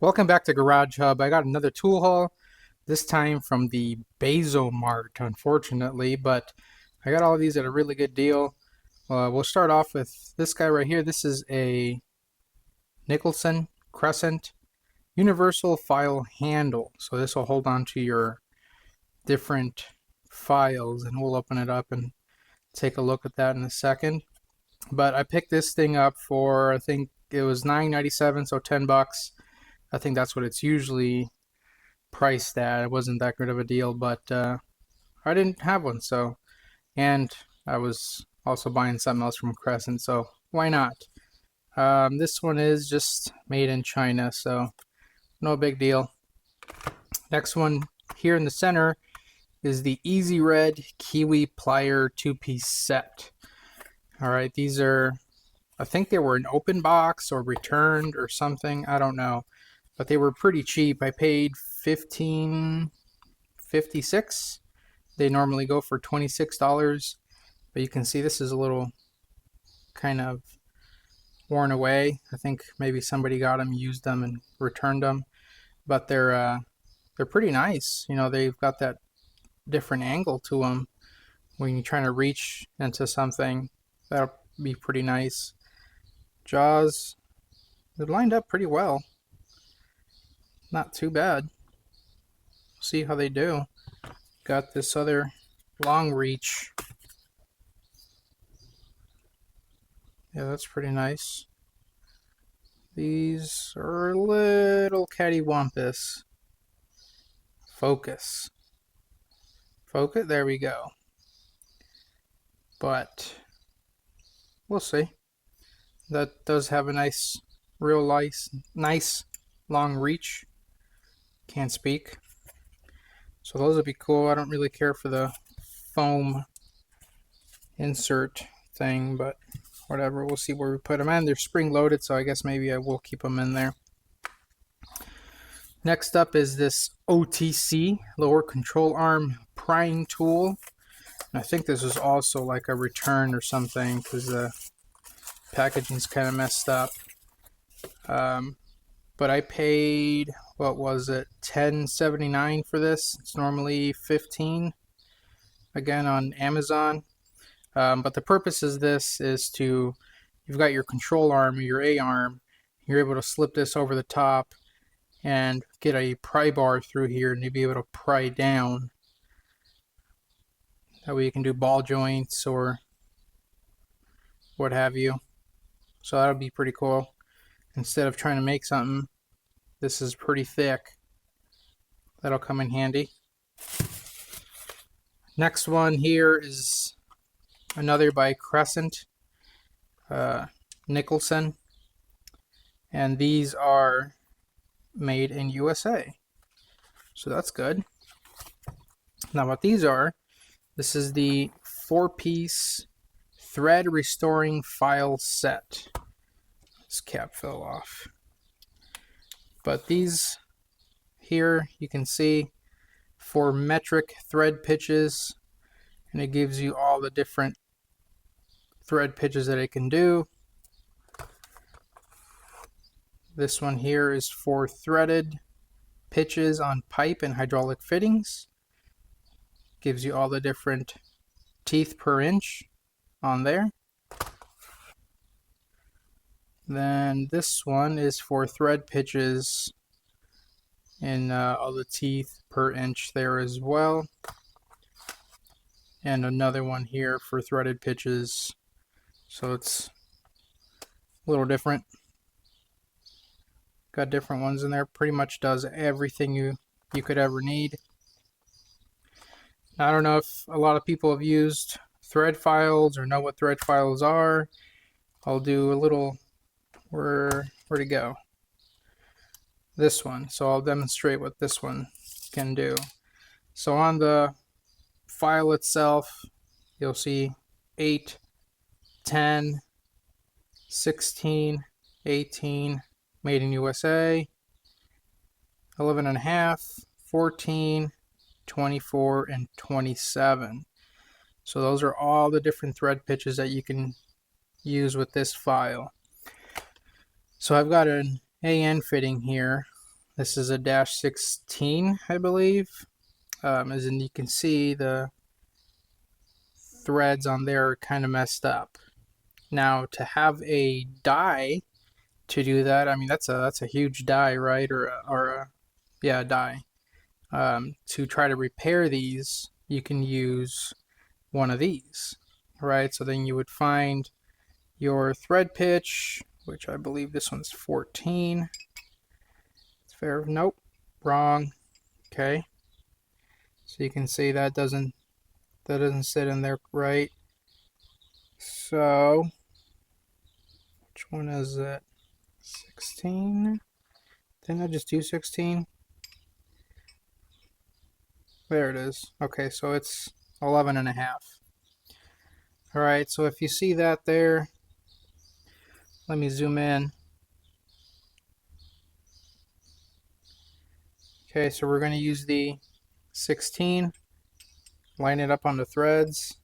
Welcome back to Garage Hub. I got another tool haul, this time from the Mart, unfortunately, but I got all of these at a really good deal. We'll start off with this guy right here. This is a Nicholson Crescent Universal File Handle. So this will hold on to your different files, and we'll open it up and take a look at that in a second. But I picked this thing up for, I think it was $9.97, so $10. I think that's what it's usually priced at. It wasn't that good of a deal, but I didn't have one, so, and I was also buying something else from Crescent, so why not? This one is just made in China, so no big deal. Next one here in the center is the EZ Red Kiwi plier 2-piece set. All right, these are, I think they were an open box or returned or something, I don't know, but they were pretty cheap. I paid $15.56. They normally go for $26, but you can see this is a little kind of worn away. I think maybe somebody got them, used them, and returned them, but they're pretty nice. You know, they've got that different angle to them when you're trying to reach into something. That'll be pretty nice. Jaws, they're lined up pretty well. Not too bad. See how they do. Got this other long reach. Yeah, that's pretty nice. These are a little cattywampus. Focus. Focus, there we go. But we'll see. That does have a nice, real nice long reach. Can't speak. So those would be cool. I don't really care for the foam insert thing, but whatever. We'll see where we put them in. They're spring loaded, so I guess maybe I will keep them in there. Next up is this OTC, lower control arm prying tool. And I think this is also like a return or something because the packaging's kind of messed up. But I paid, what was it, $10.79 for this. It's normally $15, again on Amazon. But the purpose of this is to, you've got your control arm or your A arm, you're able to slip this over the top and get a pry bar through here, and you'll be able to pry down. That way you can do ball joints or what have you. So that'll be pretty cool. Instead of trying to make something, this is pretty thick. That'll come in handy. Next one here is another by Crescent Nicholson, and these are made in USA, so that's good. Now what these are, this is the 4-piece thread restoring file set. This cap fell off, but these here you can see for metric thread pitches, and it gives you all the different thread pitches that it can do. This one here is for threaded pitches on pipe and hydraulic fittings. Gives you all the different teeth per inch on there. Then this one is for thread pitches and all the teeth per inch there as well. And another one here for threaded pitches. So it's a little different. Got different ones in there. Pretty much does everything you could ever need. Now, I don't know if a lot of people have used thread files or know what thread files are. I'll do a little, where'd it go? This one. So I'll demonstrate what this one can do. So on the file itself, you'll see 8, 10, 16, 18, made in USA, 11.5, 14, 24, and 27. So those are all the different thread pitches that you can use with this file. So I've got an AN fitting here This is a -16, I believe. As in you can see the threads on there are kind of messed up. Now to have a die to do that, I mean that's a huge die, right? Yeah, a die. To try to repair these, you can use one of these, right? So then you would find your thread pitch, which I believe this one's 14. It's fair. Nope, wrong. Okay. So you can see that doesn't sit in there right. So which one is it? 16? Didn't I just do 16? There it is. Okay, so it's 11 and a half. All right, so if you see that there, let me zoom in. Okay, so we're going to use the 16, line it up on the threads,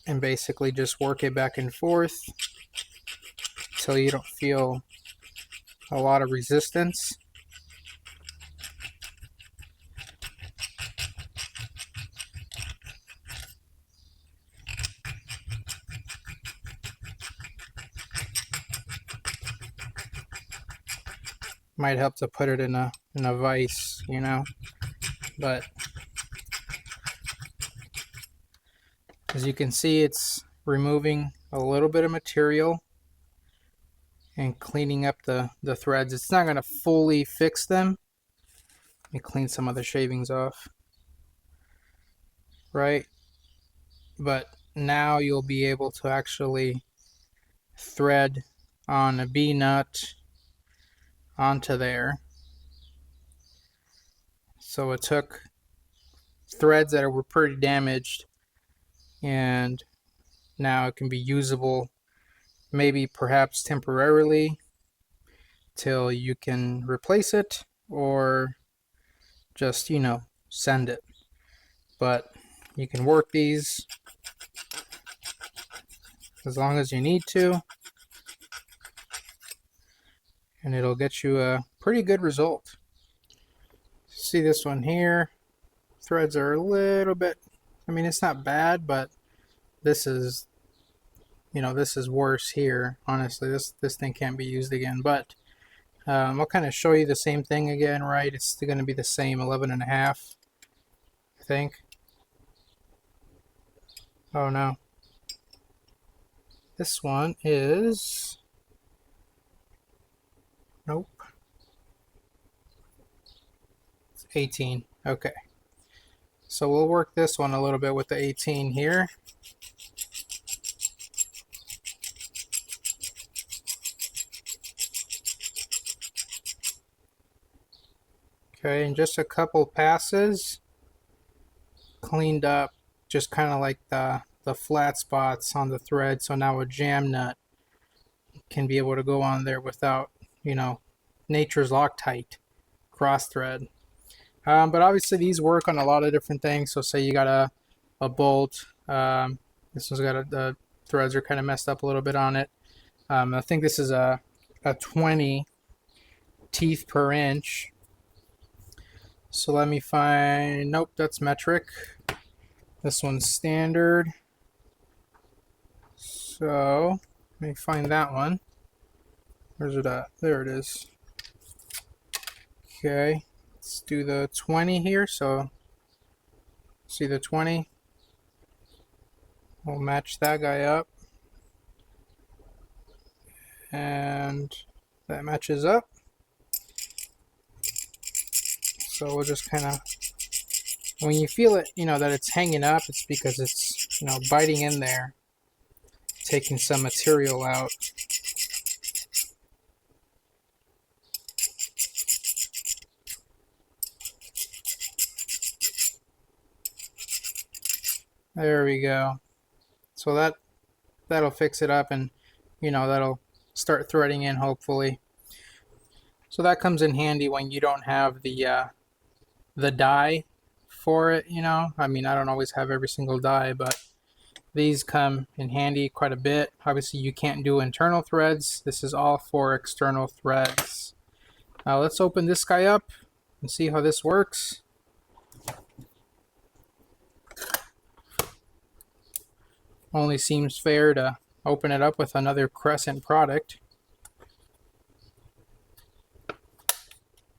and basically just work it back and forth until you don't feel a lot of resistance. Might help to put it in a vise, you know, but as you can see, it's removing a little bit of material and cleaning up the threads. It's not going to fully fix them. Let me clean some of the shavings off. Right? But now you'll be able to actually thread on a B-nut onto there. So it took threads that were pretty damaged, and now it can be usable, maybe perhaps temporarily till you can replace it, or just, you know, send it. But you can work these as long as you need to, and it'll get you a pretty good result. See this one here, threads are a little bit, I mean, it's not bad, but this is, you know, this is worse here. Honestly, this thing can't be used again. But I'll kind of show you the same thing again, right? It's going to be the same 11 and a half, I think. Oh no, this one is, nope, it's 18. Okay, so we'll work this one a little bit with the 18 here. Okay, and just a couple passes, cleaned up just kind of like the flat spots on the thread. So now a jam nut can be able to go on there without, you know, nature's Loctite cross thread. But obviously these work on a lot of different things. So say you got a bolt. This one's got the threads are kind of messed up a little bit on it. I think this is a 20 teeth per inch. So let me find, nope, that's metric. This one's standard. So let me find that one. Where's it at? There it is. Okay, let's do the 20 here. So see the 20. We'll match that guy up. And that matches up. So we'll just kind of, when you feel it, you know, that it's hanging up, it's because it's, you know, biting in there, taking some material out. There we go. So that'll fix it up, and, you know, that'll start threading in hopefully. So that comes in handy when you don't have the die for it, you know. I mean, I don't always have every single die, but these come in handy quite a bit. Obviously you can't do internal threads. This is all for external threads. Now let's open this guy up and see how this works. Only seems fair to open it up with another Crescent product.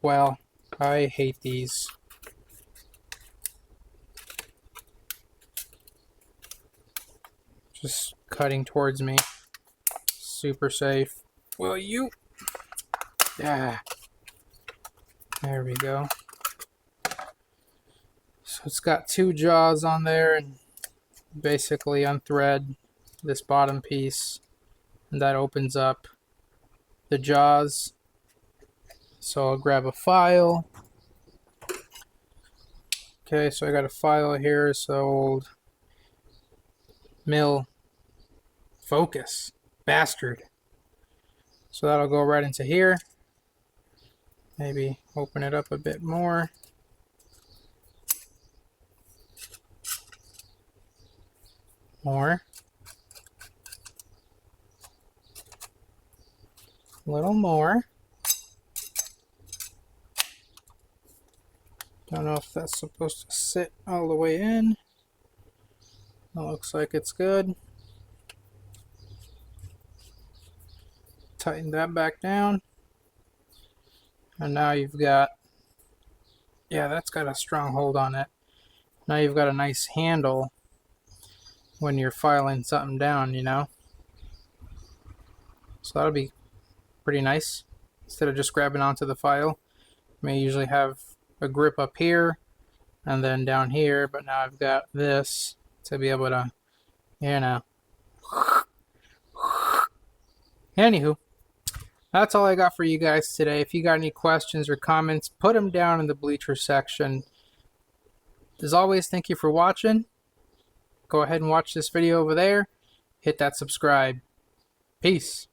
Well, I hate these. Just cutting towards me. Super safe. Will you? Yeah. There we go. So it's got two jaws on there, and basically unthread this bottom piece, and that opens up the jaws. So I'll grab a file. Okay, so I got a file here, so mill focus bastard. So that'll go right into here. Maybe open it up a bit more. More. A little more. Don't know if that's supposed to sit all the way in. It looks like it's good. Tighten that back down. And now you've got, yeah, that's got a strong hold on it. Now you've got a nice handle when you're filing something down, you know. So that'll be pretty nice. Instead of just grabbing onto the file, you may usually have a grip up here and then down here, but now I've got this to be able to, you know. Anywho, that's all I got for you guys today. If you got any questions or comments, put them down in the bleacher section. As always, thank you for watching. Go ahead and watch this video over there. Hit that subscribe. Peace.